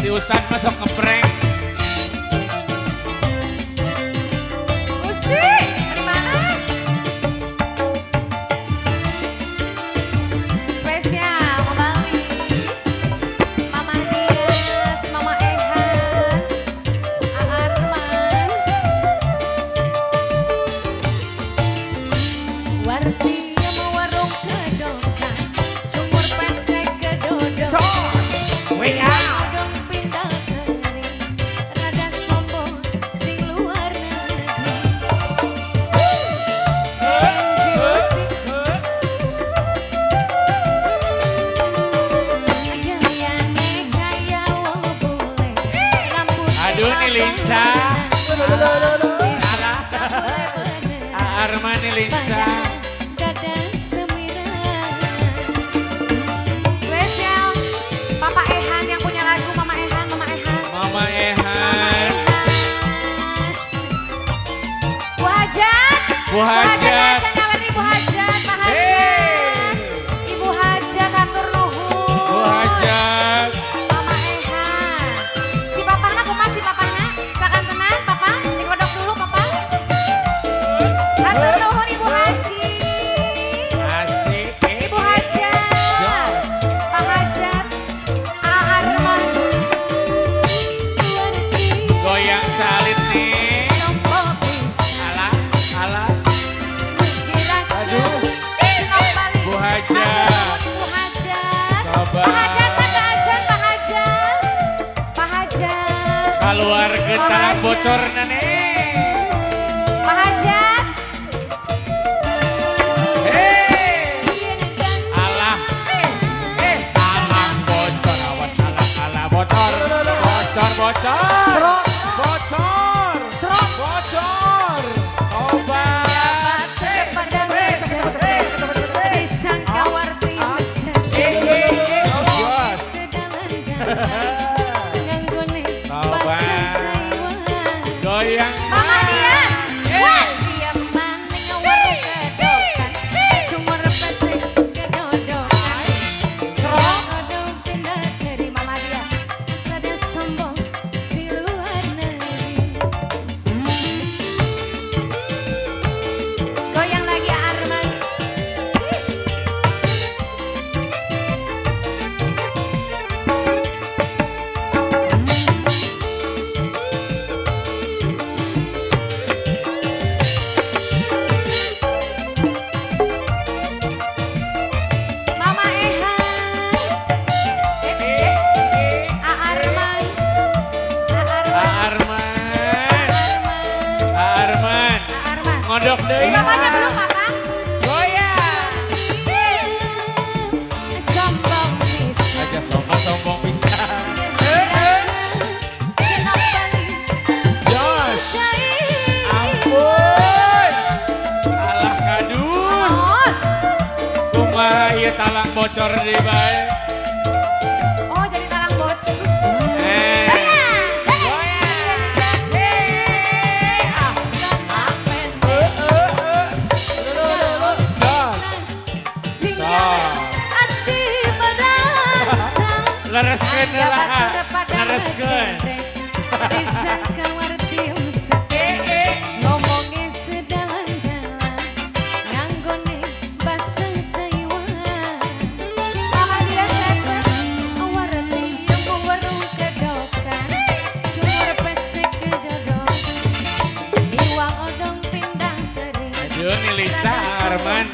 Si Ustad masuk ngeprank. Gusti, gimana? Spesial kembali Mama Dias, Mama Ehan, Arman, Warti yang warung kedokan, sumur pesek kedodok. Odong pindah kering, rada sombong sing luar negeri. Benji musik, gayane gaya wong bule, rambut Aduh, ini lincah. Alah, Arman nih lincah. dada semirahan. Spesial Papa Ehan yang punya lagu Mama Ehan, Mama Ehan. Mama Ehan. Bu Hajat. Bu Hajat. Ibu Hajat, Pak Hajat. Ibu Hajat atur nuhun. Bu Hajat. Mama Ehan. Si papahna kumaha si papahna? Sakan tenan papa, dikodok dulu papa. Atur nuhun Ibu Haji. Asik. Ibu Hajat. Pak Hajat. Arman. Goyang salit nih. Sombong bisa. Alah, alah. Aduh. Bu Hajat. Bu Hajat. Sabar. Pak Hajat, Pak Hajat, Pak Hajat. Pak Hajat. Keluar ke Pak talang Hajat. bocornya nih. Pak Hajat. Alah. Talang bocor. Awas alah bocor. Bocor, bocor. Bocor. Bocor. Obat. Pada ngejes, disangka warti mesem. Bos. Sedalan nganggone bahasa Taiwan. Goyang. Mama Dias, wah dia maning warung kedokan, sumur pesek kedodokan. Odong pindah dari Mama Dias, rada sombong si luar negeri. Goyang lagi Arman. Mama Ehan. Arman. Arman. Arman. Arman. Ngodok Si deui. bapaknya belum papa. Goyang. Sombong bisa. Aja sombong bisa. Senopati Jos. sukai. Ampun. Alah kadus. Oh, Kumaha ieu talang bocor di bae. oh jadi talang bocor. Eh. Jos. Lereskeun heula. Lereskeun. Disangka warti setes, ngomongnya sedalan-dalan, nganggone bahasa Taiwan. Mama dia setes, warti yang warung kedokan, sumur pesek kedodok, iwang odong pindah kering. Aduh nih lincah Arman.